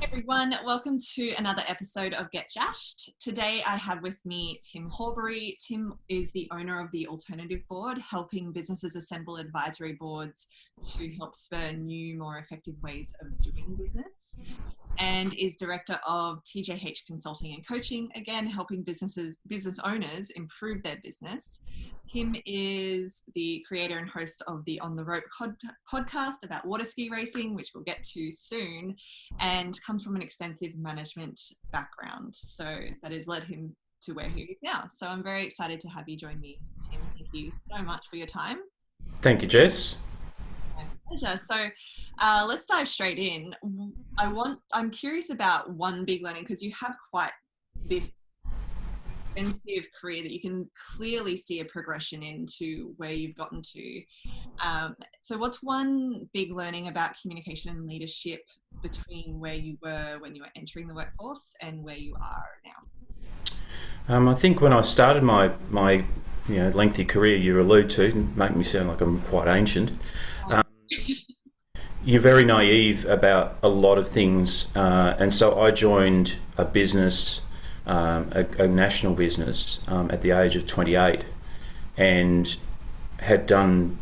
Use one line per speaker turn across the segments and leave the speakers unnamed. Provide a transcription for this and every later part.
Everyone, welcome to another episode of Get Jashed. Today I have with me Tim Horbury. Tim is the owner of the Alternative Board, helping businesses assemble advisory boards to help spur new, more effective ways of doing business, and is director of TJH Consulting and Coaching, again helping business owners improve their business. Tim is the creator and host of the On the Rope podcast about water ski racing, which we'll get to soon, and comes from an extensive management background. So that has led him to where he is now. So I'm very excited to have you join me, Tim. Thank you so much for your time.
Thank you, Jess.
My pleasure. So let's dive straight in. I'm curious about one big learning, because you have quite this extensive career that you can clearly see a progression into where you've gotten to. So what's one big learning about communication and leadership between where you were when you were entering the workforce and where you are now?
I think when I started my lengthy career, you allude to, make me sound like I'm quite ancient. You're very naive about a lot of things, and so I joined a business, a national business, at the age of 28, and had done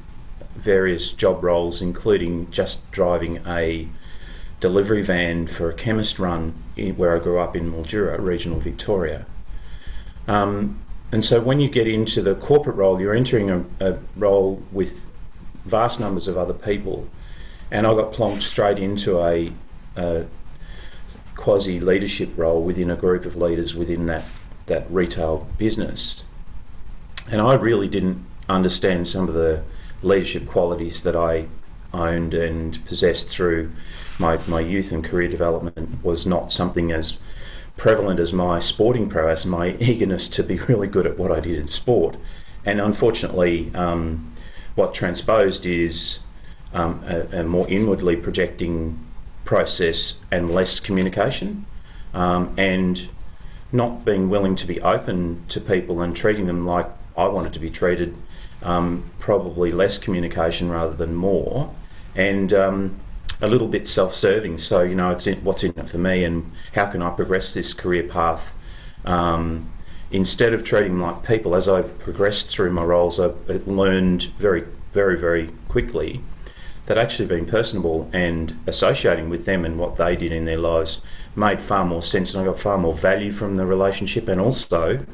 various job roles, including just driving a delivery van for a chemist run where I grew up in Mildura, regional Victoria. And so when you get into the corporate role, you're entering a role with vast numbers of other people, and I got plonked straight into a quasi-leadership role within a group of leaders within that retail business. And I really didn't understand some of the leadership qualities that I owned and possessed through my youth and career development. Was not something as prevalent as my sporting prowess, my eagerness to be really good at what I did in sport. And unfortunately, what transposed is a more inwardly projecting process and less communication, and not being willing to be open to people and treating them like I wanted to be treated. Probably less communication rather than more, and a little bit self-serving. So, it's what's in it for me, and how can I progress this career path? Instead of treating them like people, as I progressed through my roles, I learned very, very, very quickly that actually being personable and associating with them and what they did in their lives made far more sense, and I got far more value from the relationship, and also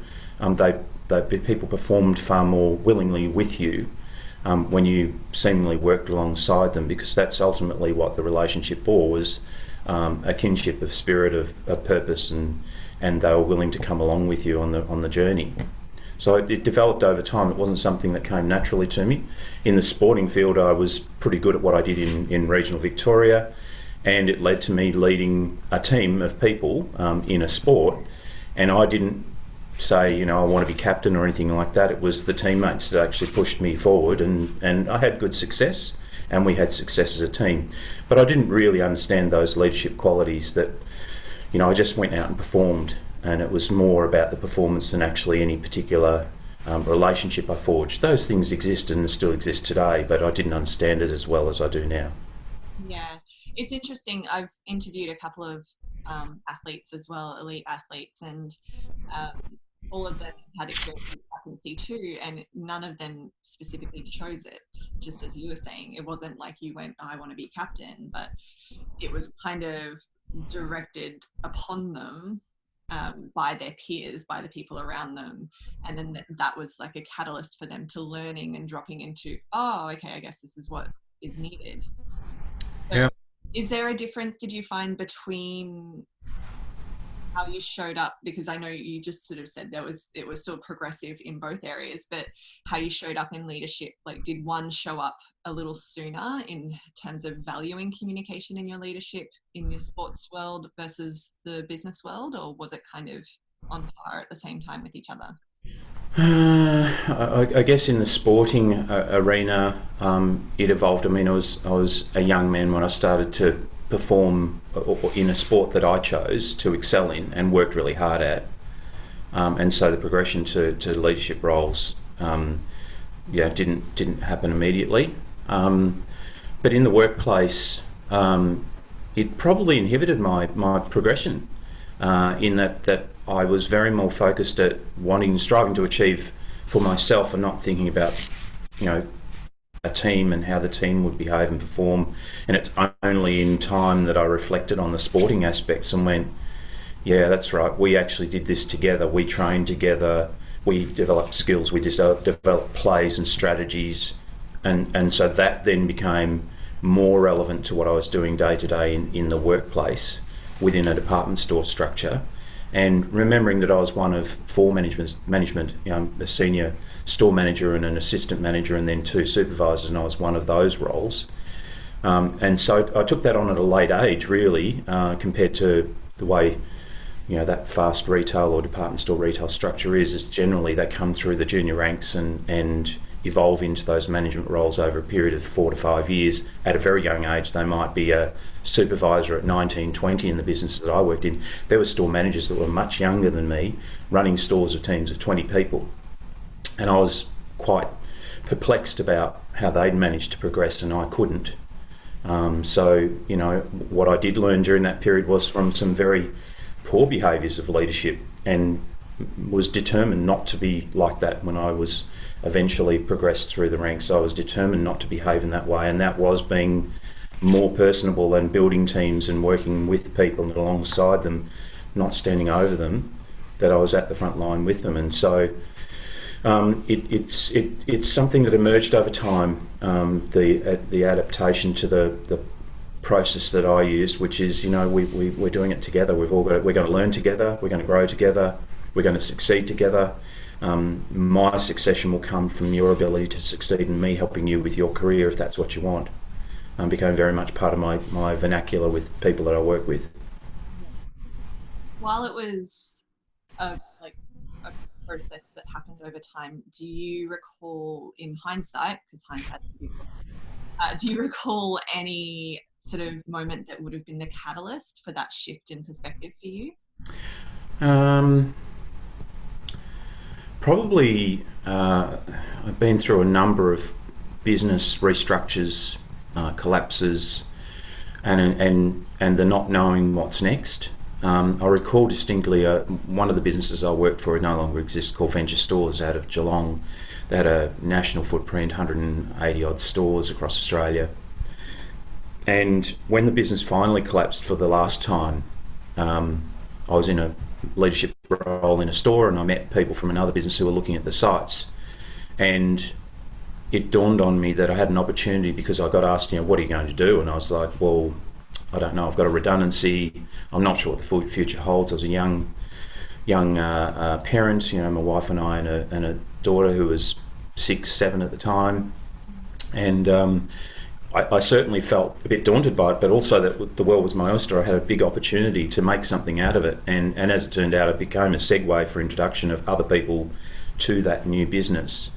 people performed far more willingly with you when you seemingly worked alongside them, because that's ultimately what the relationship bore, was a kinship of spirit, of purpose, and they were willing to come along with you on the journey. So it developed over time. It wasn't something that came naturally to me. In the sporting field, I was pretty good at what I did in regional Victoria, and it led to me leading a team of people in a sport, and I didn't say, I want to be captain or anything like that. It was the teammates that actually pushed me forward, and I had good success, and we had success as a team. But I didn't really understand those leadership qualities that, I just went out and performed, and it was more about the performance than actually any particular relationship I forged. Those things exist and still exist today, but I didn't understand it as well as I do now.
Yeah, it's interesting. I've interviewed a couple of athletes as well, elite athletes, and all of them had experience with captaincy too, and none of them specifically chose it. Just as you were saying, it wasn't like you went, I want to be captain, but it was kind of directed upon them by their peers, by the people around them, and then that was like a catalyst for them to learning and dropping into, oh, okay, I guess this is what is needed. So,
Yeah.
is there a difference, did you find, between how you showed up? Because I know you just sort of said it was still progressive in both areas, but how you showed up in leadership, like did one show up a little sooner in terms of valuing communication in your leadership in your sports world versus the business world, or was it kind of on par at the same time with each other?
I guess in the sporting arena, it evolved. I mean, I was a young man when I started to perform in a sport that I chose to excel in and worked really hard at, and so the progression to leadership roles, didn't happen immediately. But in the workplace, it probably inhibited my progression, in that I was very more focused at striving to achieve for myself and not thinking about, a team and how the team would behave and perform. And it's only in time that I reflected on the sporting aspects and went, yeah, that's right, we actually did this together, we trained together, we developed skills, we developed plays and strategies, and so that then became more relevant to what I was doing day to day in the workplace within a department store structure. And remembering that I was one of four management, a senior store manager and an assistant manager, and then two supervisors, and I was one of those roles. And so I took that on at a late age, really, compared to the way, that fast retail or department store retail structure is generally they come through the junior ranks and evolve into those management roles over a period of 4 to 5 years. At a very young age, they might be a supervisor at 19, 20 in the business that I worked in. There were store managers that were much younger than me, running stores of teams of 20 people. And I was quite perplexed about how they'd managed to progress and I couldn't. So, what I did learn during that period was from some very poor behaviours of leadership, and was determined not to be like that when I was eventually progressed through the ranks. I was determined not to behave in that way, and that was being more personable and building teams and working with people and alongside them, not standing over them, that I was at the front line with them. And so it's something that emerged over time, the adaptation to the process that I used, which is, we're doing it together. We're going to learn together, we're going to grow together, we're going to succeed together. My succession will come from your ability to succeed and me helping you with your career if that's what you want. Became very much part of my vernacular with people that I work with.
While it was a process that happened over time, do you recall, in hindsight, because hindsight is beautiful, do you recall any sort of moment that would have been the catalyst for that shift in perspective for you?
Probably, I've been through a number of business restructures, collapses, and the not knowing what's next. I recall distinctly one of the businesses I worked for no longer exists, called Venture Stores, out of Geelong. They had a national footprint, 180 odd stores across Australia. And when the business finally collapsed for the last time, I was in a leadership role in a store, and I met people from another business who were looking at the sites. And it dawned on me that I had an opportunity, because I got asked, what are you going to do? And I was like, well, I don't know. I've got a redundancy. I'm not sure what the future holds. I was a young parent, my wife and I, and a daughter who was 6, 7 at the time. And I certainly felt a bit daunted by it, but also that the world was my oyster. I had a big opportunity to make something out of it. And as it turned out, it became a segue for introduction of other people to that new business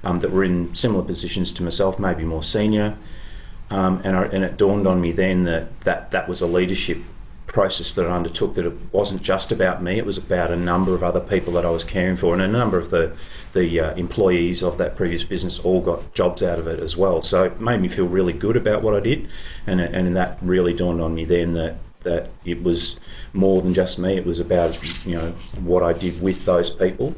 that were in similar positions to myself, maybe more senior. And it dawned on me then that was a leadership process that I undertook, that it wasn't just about me, it was about a number of other people that I was caring for, and a number of the employees of that previous business all got jobs out of it as well. So it made me feel really good about what I did, and that really dawned on me then that it was more than just me. It was about what I did with those people,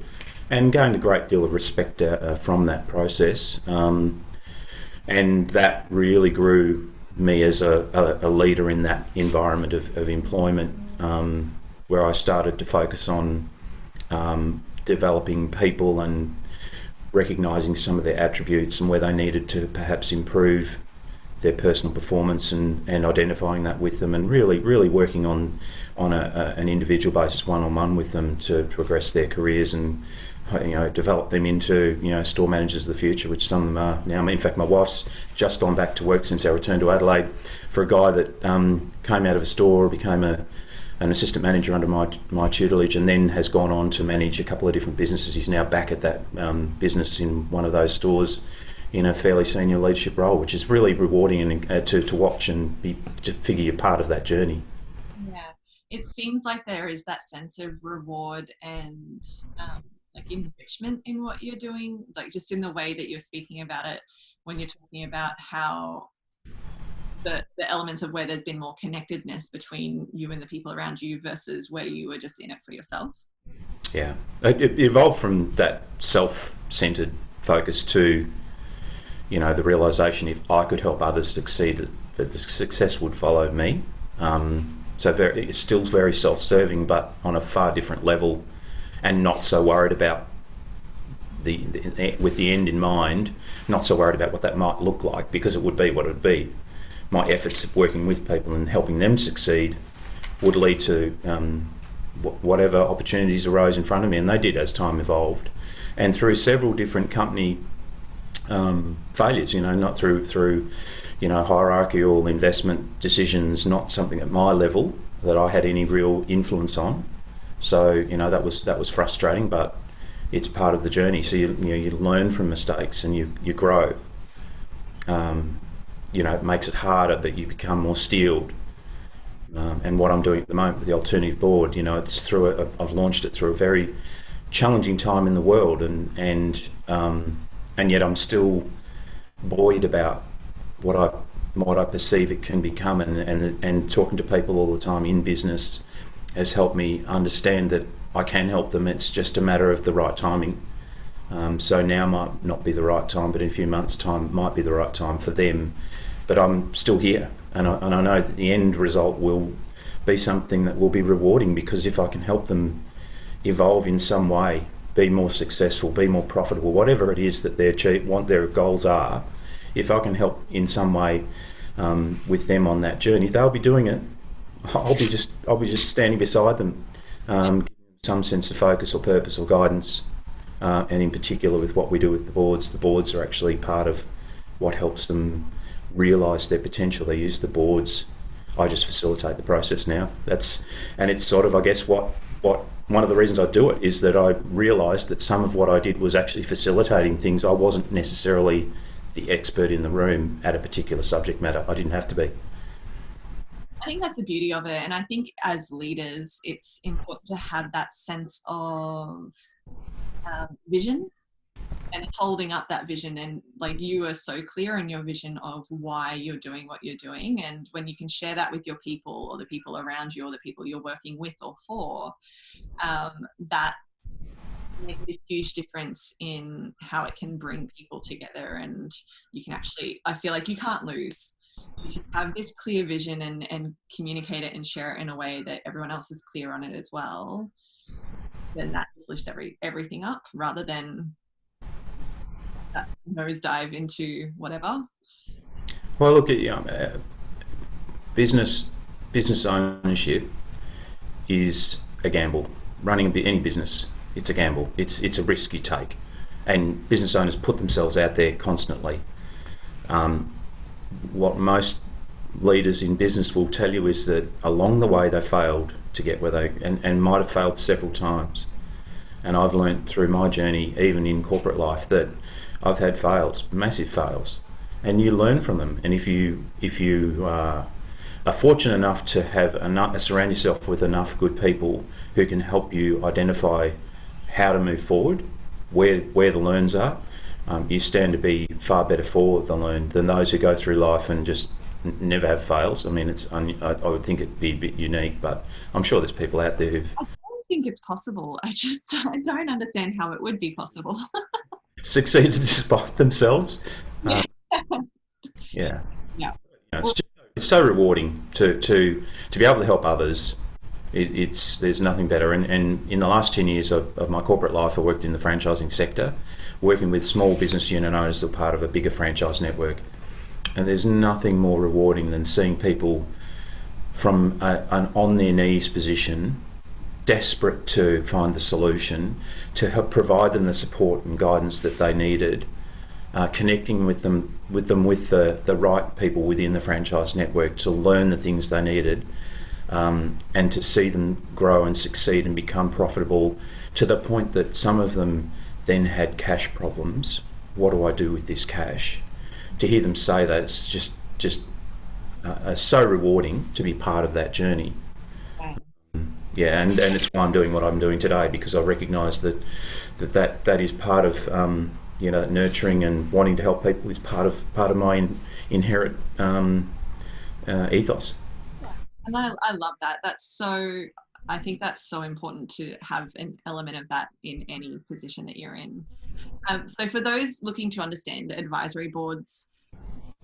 and gained a great deal of respect from that process, and that really grew me as a leader in that environment of employment, where I started to focus on developing people and recognising some of their attributes and where they needed to perhaps improve their personal performance, and identifying that with them, and really working on an individual basis, one-on-one with them, to progress their careers and develop them into store managers of the future, which some of them are now. In fact, my wife's just gone back to work since our return to Adelaide for a guy that came out of a store, became an assistant manager under my tutelage, and then has gone on to manage a couple of different businesses. He's now back at that business in one of those stores in a fairly senior leadership role, which is really rewarding and to watch and to figure you're part of that journey.
Yeah, it seems like there is that sense of reward and enrichment in what you're doing, just in the way that you're speaking about it, when you're talking about how the elements of where there's been more connectedness between you and the people around you versus where you were just in it for yourself?
Yeah, it evolved from that self-centered focus to, the realization if I could help others succeed, that the success would follow me. So it's still very self-serving, but on a far different level, and not so worried about with the end in mind, not so worried about what that might look like, because it would be what it would be. My efforts of working with people and helping them succeed would lead to whatever opportunities arose in front of me, and they did as time evolved. And through several different company failures, not through hierarchical investment decisions, not something at my level that I had any real influence on. So that was frustrating, but it's part of the journey. So you learn from mistakes and you grow. It makes it harder, but you become more steeled. And what I'm doing at the moment with the Alternative Board, it's I've launched it through a very challenging time in the world, and yet I'm still buoyed about what I perceive it can become, and talking to people all the time in business has helped me understand that I can help them. It's just a matter of the right timing. So now might not be the right time, but in a few months' time might be the right time for them. But I'm still here, and I know that the end result will be something that will be rewarding, because if I can help them evolve in some way, be more successful, be more profitable, whatever it is that their goals are, if I can help in some way with them on that journey, they'll be doing it. I'll be just standing beside them, giving them some sense of focus or purpose or guidance, and in particular with what we do with the boards. The boards are actually part of what helps them realise their potential. They use the boards. I just facilitate the process now. It's sort of, I guess, what one of the reasons I do it is that I realised that some of what I did was actually facilitating things. I wasn't necessarily the expert in the room at a particular subject matter. I didn't have to be.
I think that's the beauty of it. And I think as leaders, it's important to have that sense of vision and holding up that vision. And like, you are so clear in your vision of why you're doing what you're doing. And when you can share that with your people, or the people around you, or the people you're working with or for, that makes a huge difference in how it can bring people together. And you can actually, I feel like you can't lose. If you have this clear vision and communicate it and share it in a way that everyone else is clear on it as well, then that just lifts everything up, rather than that nosedive into whatever.
Well, look at business ownership is a gamble. Running any business, it's a gamble. It's a risk you take, and business owners put themselves out there constantly. What most leaders in business will tell you is that along the way they failed to get where they and might have failed several times. And I've learnt through my journey, even in corporate life, that I've had fails, massive fails, and you learn from them. And if you are fortunate enough to surround yourself with enough good people who can help you identify how to move forward, where the learns are, you stand to be far better for the learn than those who go through life and just never have fails. I mean, I would think it'd be a bit unique, but I'm sure there's people out there who've...
I don't think it's possible. I don't understand how it would be possible.
Succeeded despite themselves.
Yeah.
Yeah.
Yeah.
It's so rewarding to be able to help others. There's nothing better. And in the last 10 years of my corporate life, I worked in the franchising sector, working with small business unit owners that are part of a bigger franchise network. And there's nothing more rewarding than seeing people from an on their knees position, desperate to find the solution, to help provide them the support and guidance that they needed, connecting with the right people within the franchise network to learn the things they needed, and to see them grow and succeed and become profitable to the point that some of them then had cash problems. What do I do with this cash? To hear them say that, it's just so rewarding to be part of that journey. Yeah, and it's why I'm doing what I'm doing today, because I recognise that is part of nurturing and wanting to help people is part of my inherent ethos.
And I love that. I think that's so important to have an element of that in any position that you're in. So for those looking to understand advisory boards,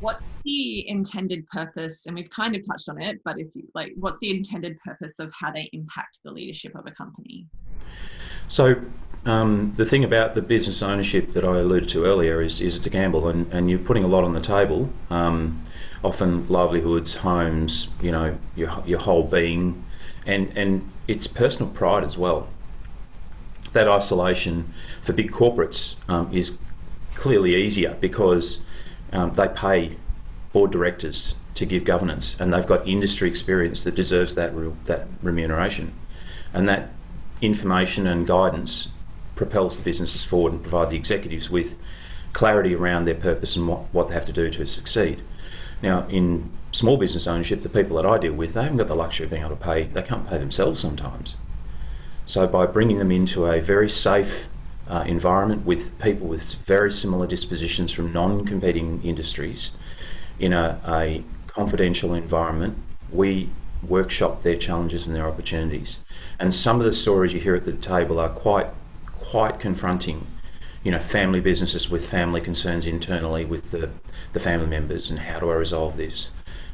what's the intended purpose? And we've kind of touched on it, but if you what's the intended purpose of how they impact the leadership of a company?
So the thing about the business ownership that I alluded to earlier is it's a gamble, and you're putting a lot on the table. Often livelihoods, homes, your whole being, and it's personal pride as well. That isolation for big corporates is clearly easier because they pay board directors to give governance, and they've got industry experience that deserves that remuneration, and that information and guidance propels the businesses forward and provide the executives with clarity around their purpose and what they have to do to succeed. Now, in small business ownership, the people that I deal with, they haven't got the luxury of being able to pay. They can't pay themselves sometimes. So by bringing them into a very safe environment with people with very similar dispositions from non-competing industries, in a confidential environment, we workshop their challenges and their opportunities. And some of the stories you hear at the table are quite confronting. Family businesses with family concerns internally with the family members, and how do I resolve this?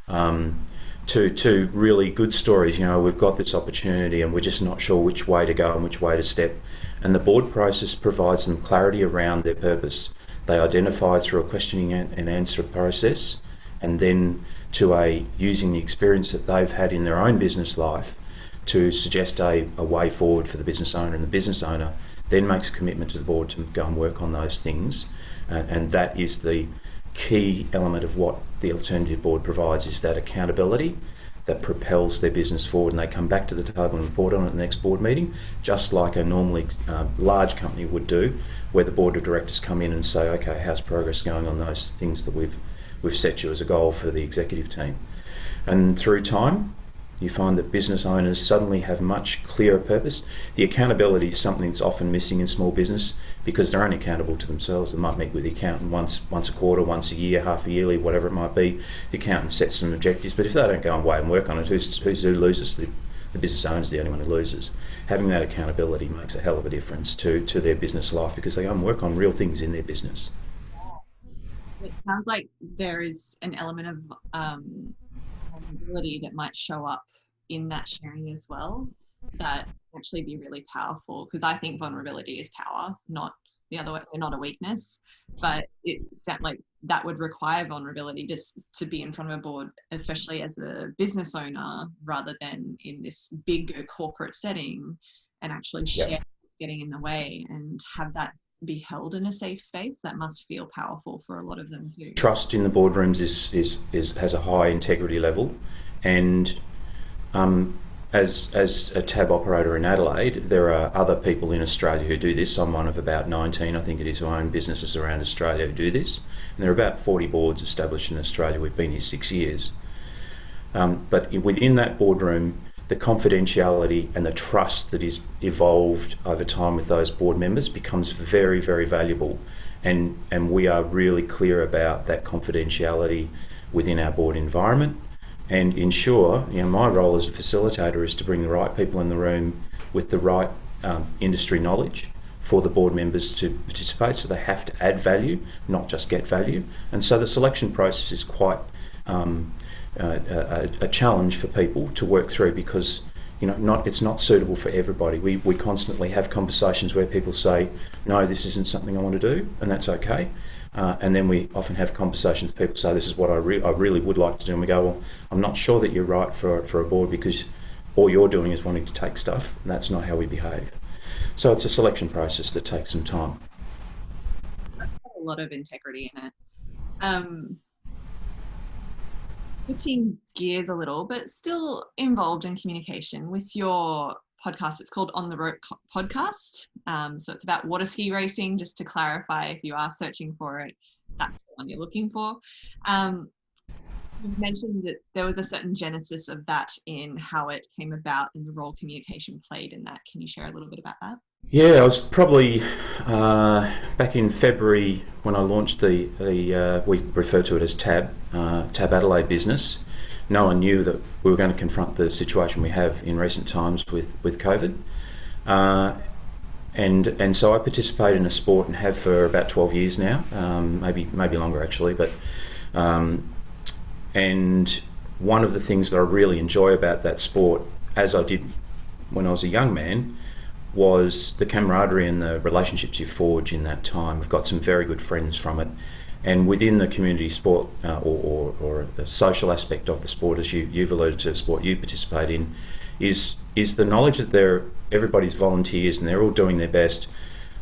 To really good stories, we've got this opportunity and we're just not sure which way to go and which way to step. And the board process provides them clarity around their purpose. They identify through a questioning and answer process, and then using the experience that they've had in their own business life to suggest a way forward for the business owner, and the business owner then makes a commitment to the board to go and work on those things. And that is the key element of what the Alternative Board provides, is that accountability that propels their business forward, and they come back to the table and report on it at the next board meeting, just like a normally large company would do, where the board of directors come in and say, okay, how's progress going on those things that we've set you as a goal for the executive team. And through time, you find that business owners suddenly have much clearer purpose. The accountability is something that's often missing in small business because they're only accountable to themselves. They might meet with the accountant once a quarter, once a year, half a yearly, whatever it might be. The accountant sets some objectives, but if they don't go away and work on it, who loses? The business owner's the only one who loses. Having that accountability makes a hell of a difference to their business life, because they go and work on real things in their business.
It sounds like there is an element of vulnerability that might show up in that sharing as well, that actually be really powerful, because I think vulnerability is power, not the other way, not a weakness. But it sounds like that would require vulnerability just to be in front of a board, especially as a business owner, rather than in this big corporate setting, and actually share what's getting in the way and have that be held in a safe space. That must feel powerful for a lot of them too.
Trust in the boardrooms has a high integrity level, and as a tab operator in Adelaide, there are other people in Australia who do this. I'm one of about 19, I think it is, who own businesses around Australia who do this, and there are about 40 boards established in Australia. We've been here 6 years, but within that boardroom, the confidentiality and the trust that is evolved over time with those board members becomes very, very valuable, and we are really clear about that confidentiality within our board environment, and ensure, my role as a facilitator is to bring the right people in the room with the right industry knowledge for the board members to participate. So they have to add value, not just get value. And so the selection process is quite a challenge for people to work through, because it's not suitable for everybody. We constantly have conversations where people say, no, this isn't something I want to do, and that's okay. And then we often have conversations with people say, this is what I really would like to do, and we go, well, I'm not sure that you're right for a board, because all you're doing is wanting to take stuff, and that's not how we behave. So it's a selection process that takes some time.
A lot of integrity in it. Switching gears a little, but still involved in communication with your podcast. It's called On the Rope Podcast. So it's about water ski racing, just to clarify, if you are searching for it, that's the one you're looking for. You've mentioned that there was a certain genesis of that in how it came about and the role communication played in that. Can you share a little bit about that?
Yeah, I was probably back in February when I launched the we refer to it as Tab Adelaide business. no one knew that we were going to confront the situation we have in recent times with COVID. And so I participate in a sport and have for about 12 years now, maybe longer actually. But and one of the things that I really enjoy about that sport, as I did when I was a young man, was the camaraderie and the relationships you forge in that time. We've got some very good friends from it. And within the community sport or the social aspect of the sport, as you've alluded to, sport you participate in, is the knowledge that everybody's volunteers and they're all doing their best.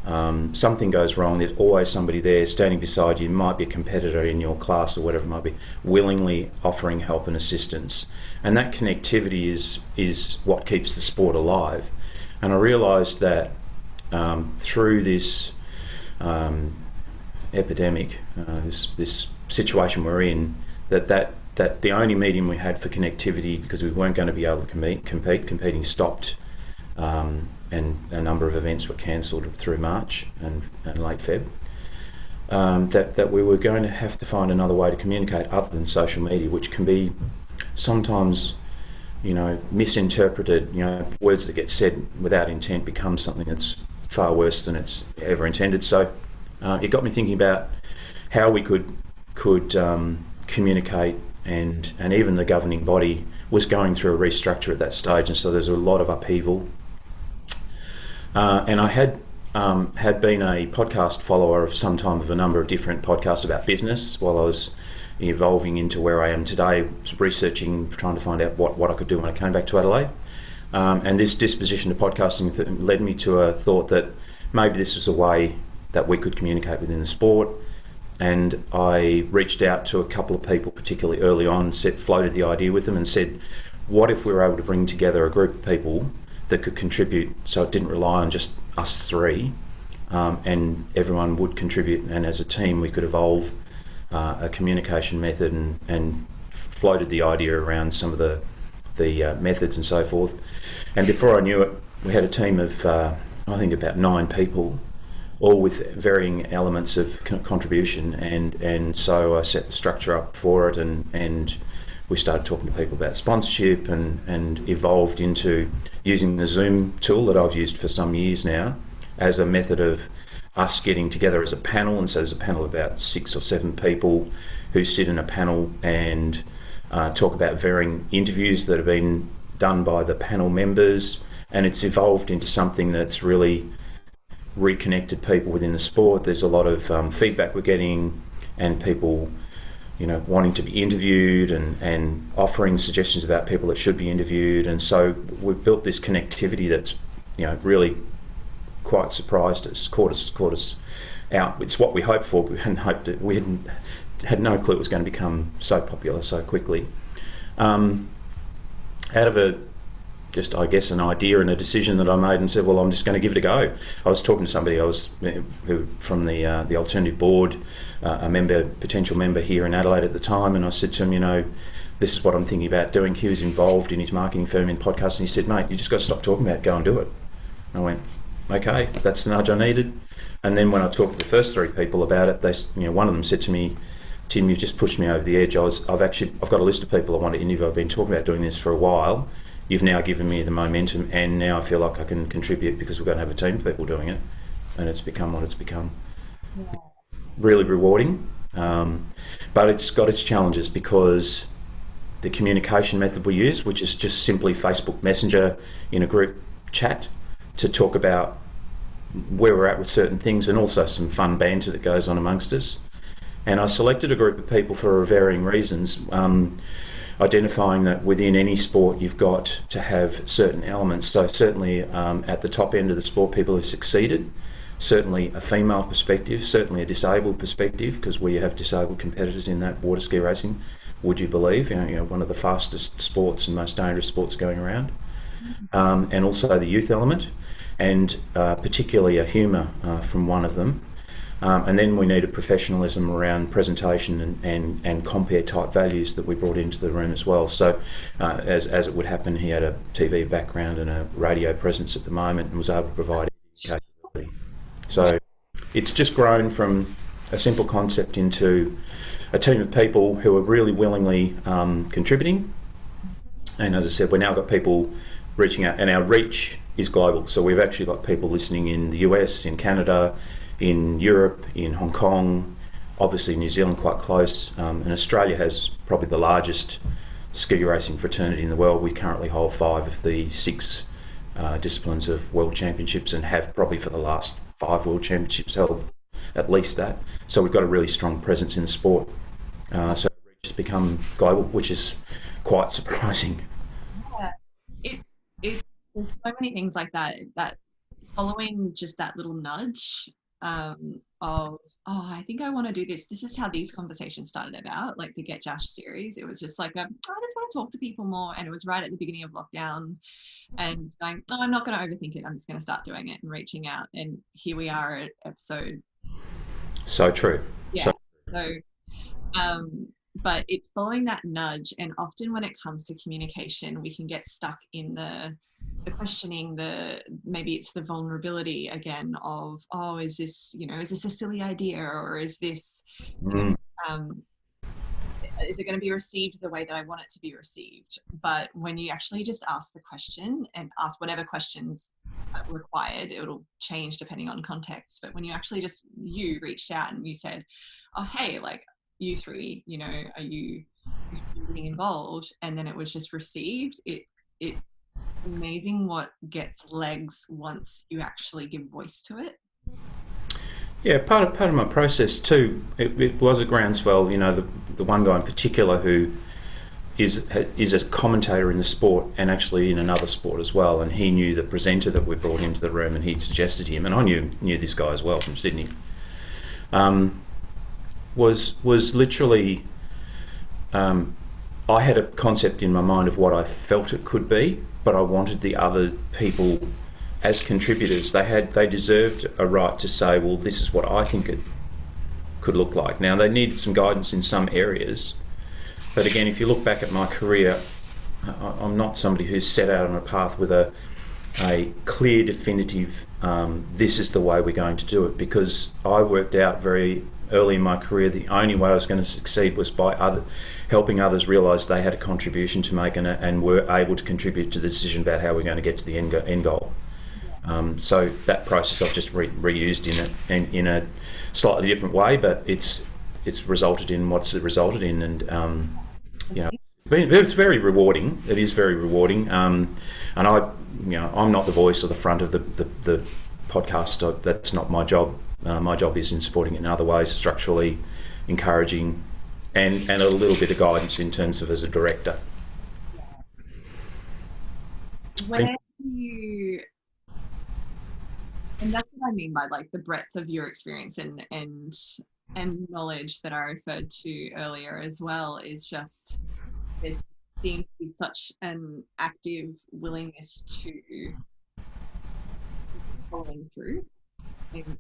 Something goes wrong, there's always somebody there standing beside you, might be a competitor in your class or whatever it might be, willingly offering help and assistance. And that connectivity is what keeps the sport alive. And I realised that through this epidemic, this situation we're in, that the only medium we had for connectivity, because we weren't going to be able to competing stopped, and a number of events were cancelled through March and late Feb, that we were going to have to find another way to communicate other than social media, which can be sometimes, misinterpreted. Words that get said without intent become something that's far worse than it's ever intended. So it got me thinking about how we could communicate, and even the governing body was going through a restructure at that stage, and so there's a lot of upheaval. And I had been a podcast follower of some time of a number of different podcasts about business while I was evolving into where I am today, researching, trying to find out what I could do when I came back to Adelaide. And this disposition to podcasting led me to a thought that maybe this was a way that we could communicate within the sport. And I reached out to a couple of people, particularly early on, floated the idea with them and said, what if we were able to bring together a group of people that could contribute, so it didn't rely on just us three, and everyone would contribute, and as a team we could evolve a communication method, and floated the idea around some of the methods and so forth. And before I knew it, we had a team of I think about 9 people, all with varying elements of contribution, and so I set the structure up for it, and we started talking to people about sponsorship, and evolved into using the Zoom tool that I've used for some years now as a method of us getting together as a panel. And so there's a panel of about 6 or 7 people who sit in a panel and talk about varying interviews that have been done by the panel members, and it's evolved into something that's really reconnected people within the sport. There's a lot of feedback we're getting, and people wanting to be interviewed, and offering suggestions about people that should be interviewed. And so we've built this connectivity that's really quite surprised us, caught us out. It's what we hoped for, but we hadn't hoped it. We had no clue it was going to become so popular so quickly. Out of just I guess an idea and a decision that I made, and said, well, I'm just going to give it a go. I was talking to somebody who from the Alternative Board, a potential member here in Adelaide at the time, and I said to him, this is what I'm thinking about doing. He was involved in his marketing firm in podcasts, and he said, mate, you just got to stop talking about it, go and do it. And I went, okay, that's the nudge I needed. And then when I talked to the first 3 people about it, one of them said to me, Tim, you've just pushed me over the edge. I've got a list of people I want to interview. I've been talking about doing this for a while. You've now given me the momentum, and now I feel like I can contribute, because we're going to have a team of people doing it, and it's become what it's become. Yeah. Really rewarding, but it's got its challenges, because the communication method we use, which is just simply Facebook Messenger in a group chat to talk about where we're at with certain things, and also some fun banter that goes on amongst us. And I selected a group of people for varying reasons, identifying that within any sport you've got to have certain elements. So certainly at the top end of the sport, people who've succeeded, certainly a female perspective, certainly a disabled perspective, because we have disabled competitors in that water ski racing, would you believe, one of the fastest sports and most dangerous sports going around. And also the youth element, and particularly a humour from one of them. And then we needed professionalism around presentation and compare type values that we brought into the room as well. So as it would happen, he had a TV background and a radio presence at the moment, and was able to provide capability. So it's just grown from a simple concept into a team of people who are really willingly contributing, And as I said, we've now got people reaching out, and our reach is global. So we've actually got people listening in the US, in Canada, in Europe, in Hong Kong, obviously New Zealand quite close, and Australia has probably the largest ski racing fraternity in the world. We currently hold 5 of the 6 disciplines of world championships, and have probably for the last 5 world championships held at least that. So we've got a really strong presence in the sport. So it's become global, which is quite surprising.
Yeah, it's there's so many things like that following just that little nudge of, I think I want to do this. This is how these conversations started about, like the Get Jash series. It was just like, I just want to talk to people more. And it was right at the beginning of lockdown, and going, I'm not going to overthink it. I'm just going to start doing it and reaching out. And here we are at episode.
So true.
Yeah. So but it's following that nudge. And often when it comes to communication, we can get stuck in the questioning, maybe it's the vulnerability again of, is this a silly idea, or is this, is it going to be received the way that I want it to be received? But when you actually just ask the question, and ask whatever questions required, it'll change depending on context. But when you actually you reached out and you said, hey, like, you 3, are you being involved? And then it was just received. It amazing what gets legs once you actually give voice to it.
Yeah, part of my process too, it was a groundswell. The one guy in particular who is a commentator in the sport and actually in another sport as well, and he knew the presenter that we brought into the room, and he suggested him, and I knew this guy as well from Sydney. Was literally, I had a concept in my mind of what I felt it could be, but I wanted the other people as contributors. They deserved a right to say, well, this is what I think it could look like. Now, they needed some guidance in some areas, but again, if you look back at my career, I'm not somebody who's set out on a path with a clear, definitive, this is the way we're going to do it, because I worked out very early in my career the only way I was going to succeed was by helping others realise they had a contribution to make and were able to contribute to the decision about how we're going to get to the end goal. So that process I've just reused in a slightly different way, but it's resulted in what's it resulted in, and it's very rewarding. It is very rewarding, and I'm not the voice or the front of the podcast. That's not my job. My job is in supporting it in other ways, structurally, encouraging, and a little bit of guidance in terms of as a director.
Where do you, and that's what I mean by like the breadth of your experience and knowledge that I referred to earlier as well, is just there seems to be such an active willingness to following through and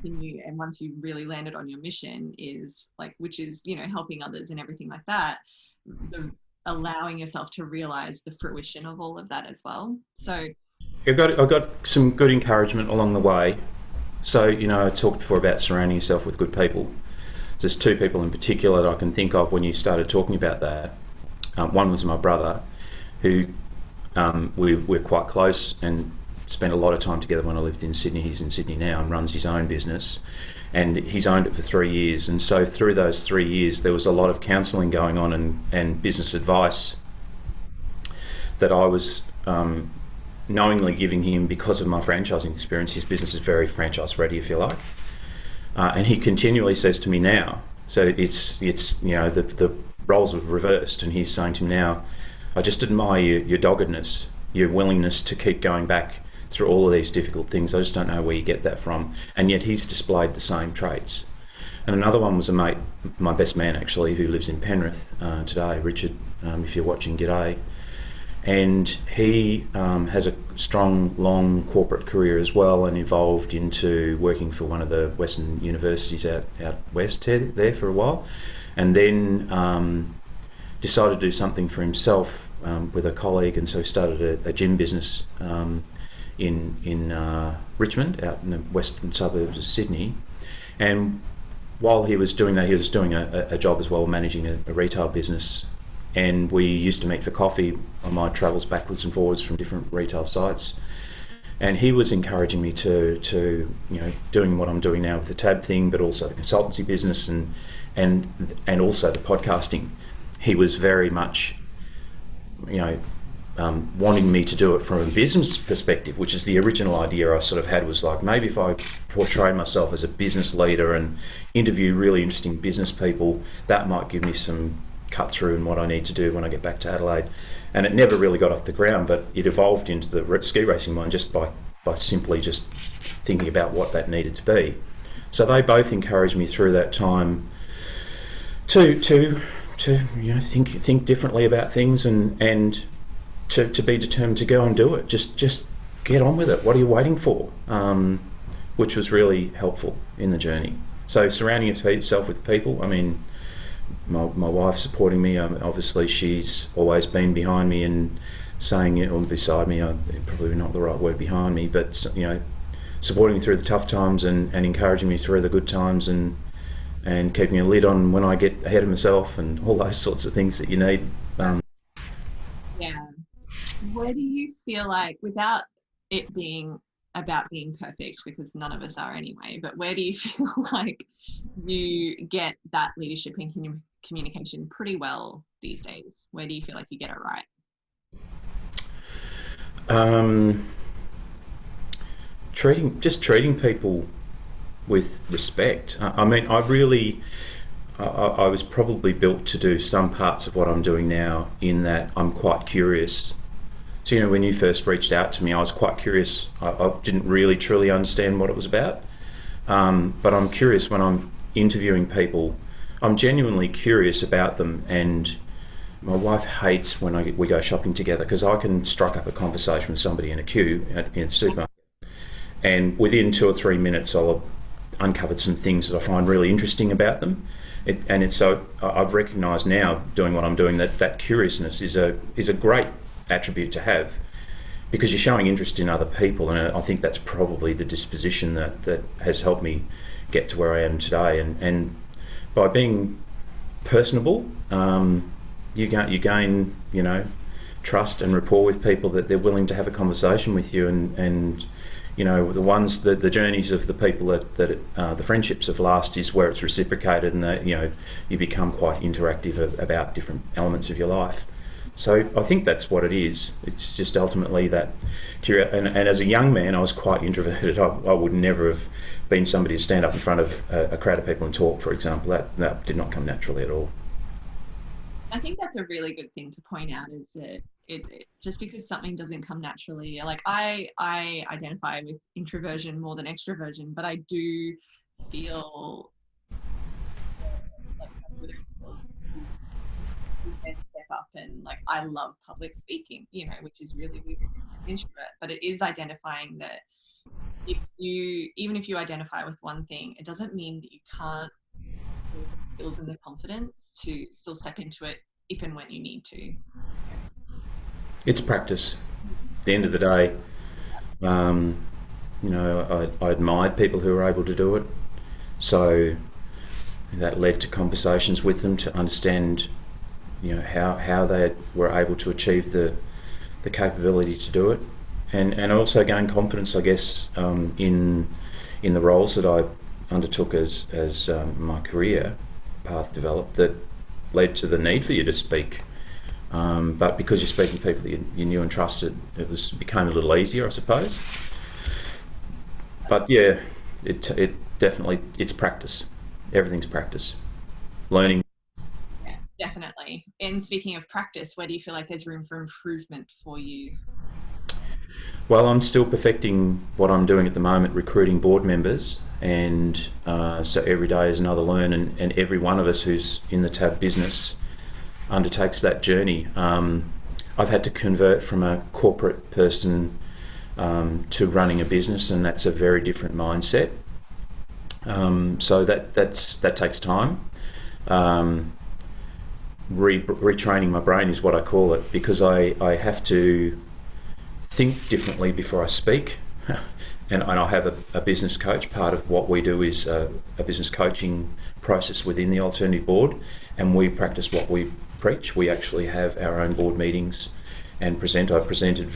continue, and once you really landed on your mission is like, which is helping others and everything like that, allowing yourself to realize the fruition of all of that as well. So
I've got some good encouragement along the way. So I talked before about surrounding yourself with good people. There's 2 people in particular that I can think of when you started talking about that. One was my brother, who we're quite close and spent a lot of time together when I lived in Sydney. He's in Sydney now and runs his own business, and he's owned it for 3 years. And so through those 3 years, there was a lot of counselling going on and business advice that I was knowingly giving him because of my franchising experience. His business is very franchise ready, if you like. And he continually says to me now, so it's the roles have reversed, and he's saying to me now, I just admire your doggedness, your willingness to keep going back through all of these difficult things. I just don't know where you get that from. And yet he's displayed the same traits. And another one was a mate, my best man actually, who lives in Penrith today, Richard, if you're watching, g'day. And he has a strong, long corporate career as well, and evolved into working for one of the Western universities out west there for a while. And then decided to do something for himself with a colleague, and so started a gym business in Richmond, out in the western suburbs of Sydney. And while he was doing that, he was doing a job as well, managing a retail business and we used to meet for coffee on my travels backwards and forwards from different retail sites. And he was encouraging me to doing what I'm doing now with the tab thing, but also the consultancy business and also the podcasting. He was very much, wanting me to do it from a business perspective, which is the original idea I sort of had, was like, maybe if I portray myself as a business leader and interview really interesting business people, that might give me some cut through in what I need to do when I get back to Adelaide. And it never really got off the ground, but it evolved into the ski racing one just by simply just thinking about what that needed to be. So they both encouraged me through that time to think differently about things and to be determined to go and do it. Just get on with it. What are you waiting for? Which was really helpful in the journey. So surrounding yourself with people. I mean, my wife supporting me. Obviously, she's always been behind me and saying it, or beside me. Probably not the right word, behind me, but supporting me through the tough times and encouraging me through the good times and keeping a lid on when I get ahead of myself and all those sorts of things that you need.
Yeah. Where do you feel like, without it being about being perfect, because none of us are anyway, but where do you feel like you get that leadership and communication pretty well these days? Where do you feel like you get it right? Treating people with respect. I mean, I was probably built to do some parts of what I'm doing now, in that I'm quite curious. So, when you first reached out to me, I was quite curious. I didn't really truly understand what it was about. But I'm curious when I'm interviewing people. I'm genuinely curious about them, and my wife hates when we go shopping together, because I can strike up a conversation with somebody in a queue in a supermarket, and within 2 or 3 minutes I'll have uncovered some things that I find really interesting about them. So I've recognised now, doing what I'm doing, that curiousness is a great attribute to have, because you're showing interest in other people, and I think that's probably the disposition that has helped me get to where I am today. And by being personable, you gain trust and rapport with people, that they're willing to have a conversation with you, and the journeys of the people that the friendships have last is where it's reciprocated, and that you become quite interactive about different elements of your life. So I think that's what it is. It's just ultimately that and as a young man, I was quite introverted. I would never have been somebody to stand up in front of a crowd of people and talk, for example. That did not come naturally at all. I think that's a really good thing to point out, is that it just because something doesn't come naturally, like I identify with introversion more than extroversion, but I do feel like and step up, and like I love public speaking, which is really weird for an introvert, but it is identifying that even if you identify with one thing, it doesn't mean that you can't build the skills and the confidence to still step into it if and when you need to.
It's practice. At the end of the day, I admired people who were able to do it, so that led to conversations with them to understand how they were able to achieve the capability to do it, and also gain confidence, I guess, in the roles that I undertook as my career path developed, that led to the need for you to speak. But because you're speaking to people that you knew and trusted, it became a little easier, I suppose. But yeah, it definitely, it's practice. Everything's practice. Learning.
Yeah, definitely. And speaking of practice, where do you feel like there's room for improvement for you?
Well, I'm still perfecting what I'm doing at the moment, recruiting board members, and so every day is another learn, and every one of us who's in the tab business undertakes that journey. I've had to convert from a corporate person to running a business, and that's a very different mindset. So that takes time. Retraining my brain is what I call it, because I have to think differently before I speak. And I have a business coach. Part of what we do is a business coaching process within the Alternative Board, and we practice what we preach. We actually have our own board meetings and present. I presented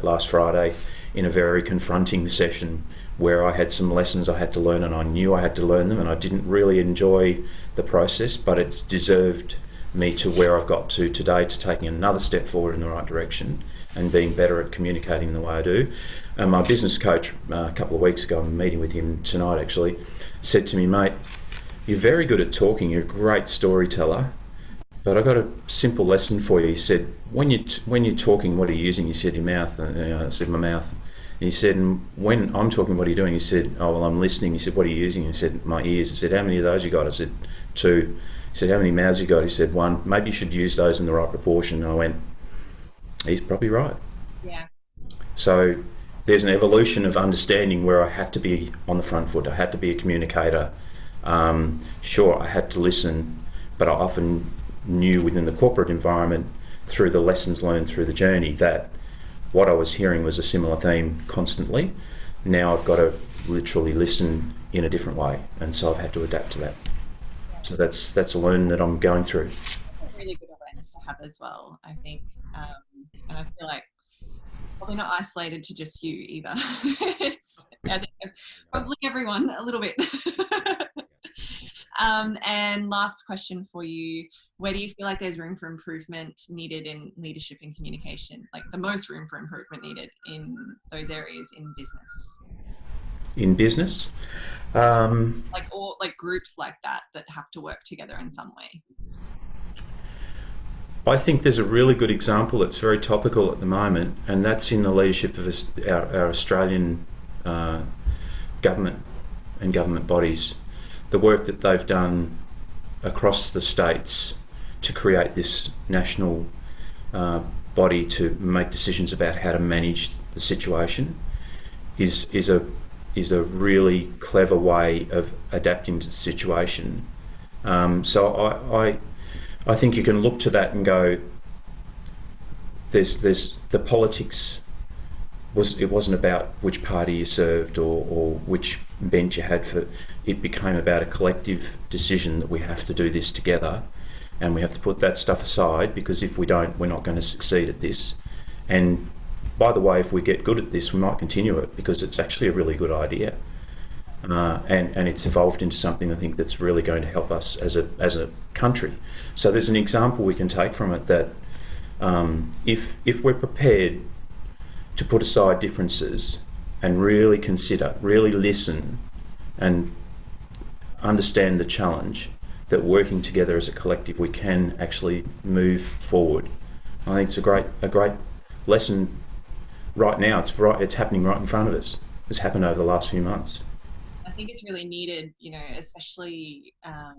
last Friday in a very confronting session where I had some lessons I had to learn, and I knew I had to learn them, and I didn't really enjoy the process, but it's deserved me to where I've got to today, to taking another step forward in the right direction and being better at communicating the way I do. My business coach a couple of weeks ago, I'm meeting with him tonight actually, said to me, "Mate, you're very good at talking, you're a great storyteller, but I've got a simple lesson for you." He said, when you're talking, what are you using? He said, "Your mouth." I said, "My mouth." And he said, "And when I'm talking, what are you doing?" He said, "Oh, well, I'm listening." He said, "What are you using?" He said, "My ears." He said, "How many of those you got?" I said, "2." He said, "How many mouths you got?" He said, "1. Maybe you should use those in the right proportion." And I went, he's probably right.
Yeah.
So there's an evolution of understanding where I had to be on the front foot. I had to be a communicator. Sure, I had to listen, but I often knew within the corporate environment, through the lessons learned through the journey, that what I was hearing was a similar theme constantly. Now I've got to literally listen in a different way, and so I've had to adapt to that. So that's a learn that I'm going through.
That's a really good awareness to have as well, I think. And I feel like probably not isolated to just you either. I think probably everyone a little bit. And last question for you, where do you feel like there's room for improvement needed in leadership and communication? Like the most room for improvement needed in those areas in business?
In business?
Like groups like that have to work together in some way.
I think there's a really good example that's very topical at the moment, and that's in the leadership of our Australian government and government bodies. The work that they've done across the states to create this national body to make decisions about how to manage the situation is a really clever way of adapting to the situation. So I think you can look to that and go, there's the politics it wasn't about which party you served or which bench you had for. It became about a collective decision that we have to do this together, and we have to put that stuff aside, because if we don't, we're not going to succeed at this. And by the way, if we get good at this, we might continue it, because it's actually a really good idea. And it's evolved into something I think that's really going to help us as a country. So there's an example we can take from it that if we're prepared to put aside differences and really consider, really listen and understand the challenge, that working together as a collective we can actually move forward. I think it's a great lesson right now. It's happening right in front of us. It's happened over the last few months.
I think it's really needed, especially, to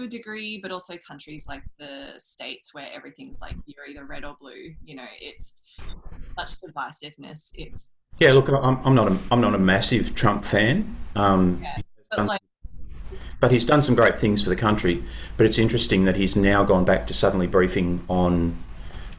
a degree, but also countries like the States where everything's like you're either red or blue. It's such divisiveness.
Look, I'm not a massive Trump fan. But he's done some great things for the country. But it's interesting that he's now gone back to suddenly briefing on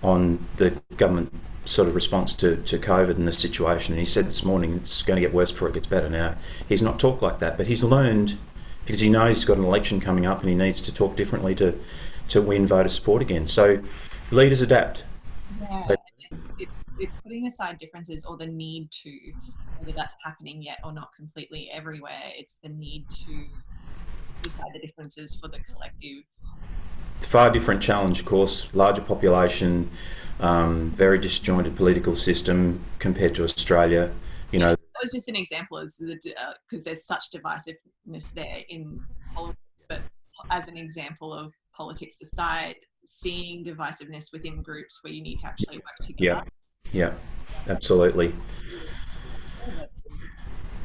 the government sort of response to COVID and the situation. And he said this morning it's going to get worse before it gets better. Now, he's not talked like that, but he's learned, because he knows he's got an election coming up and he needs to talk differently to win voter support again. So leaders adapt.
Yeah, it's putting aside differences, or the need to, whether that's happening yet or not completely everywhere. It's the need to decide the differences for the collective.
It's a far different challenge, of course. Larger population, very disjointed political system compared to Australia.
That was just an example, because there's such divisiveness there in politics, but as an example of politics aside, seeing divisiveness within groups where you need to actually work together.
Yeah, absolutely.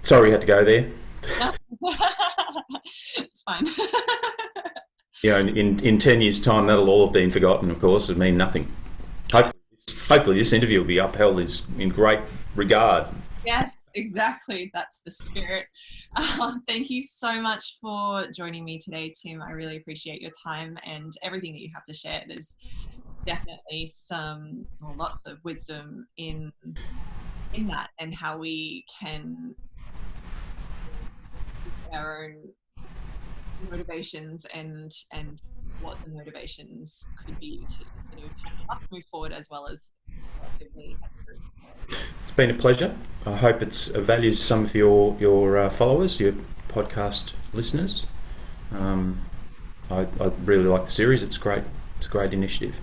Sorry we had to go there.
It's fine.
In 10 years' time, that'll all have been forgotten, of course. It'll mean nothing. Hopefully this interview will be upheld in great regard.
Yes, exactly. That's the spirit. Thank you so much for joining me today, Tim. I really appreciate your time and everything that you have to share. There's definitely lots of wisdom in that, and how we can our own motivations and what the motivations could be to sort of help us move forward as well as collectively as a group.
It's been a pleasure. I hope it's of value to some of your followers, your podcast listeners. I really like the series. It's great. It's a great initiative.